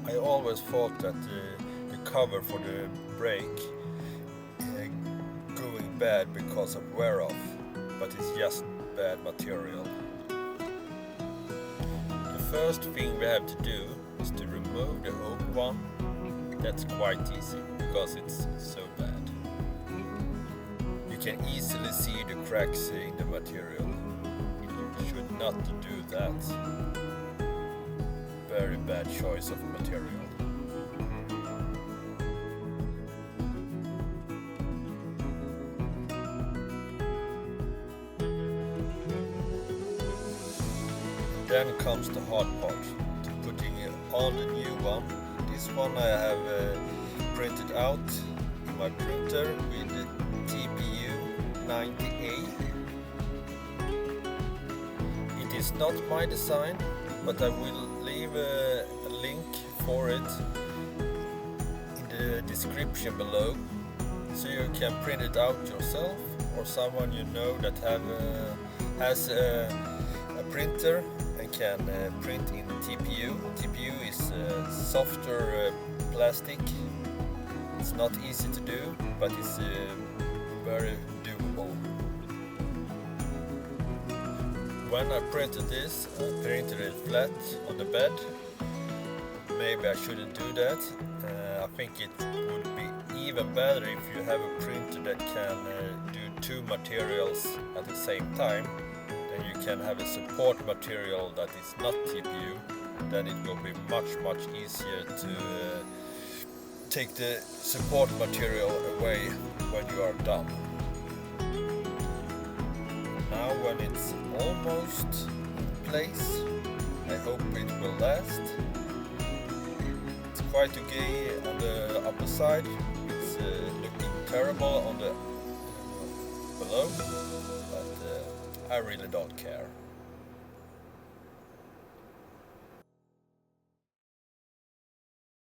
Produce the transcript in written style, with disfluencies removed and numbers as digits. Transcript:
I always thought that the cover for the brake going bad because of wear off, but it's just bad material. The first thing we have to do is to remove the old one. That's quite easy because it's so bad. You can easily see the cracks in the material. You should not do that. Very bad choice of material. Then comes the hard part, to putting on the new one. This one I have printed out in my printer with the TPU 90A. It is not my design, but I will leave a link for it in the description below, so you can print it out yourself, or someone you know that has a printer and can print in TPU. TPU is softer plastic. It's not easy to do, but it's very doable. When I printed this, I printed it flat on the bed. Maybe I shouldn't do that. I think it would be even better if you have a printer that can do two materials at the same time. Then you can have a support material that is not TPU. Then it will be much easier to take the support material away when you are done. Now when it's almost in place, I hope it will last. It's quite okay on the upper side. It's looking terrible on the below, but I really don't care.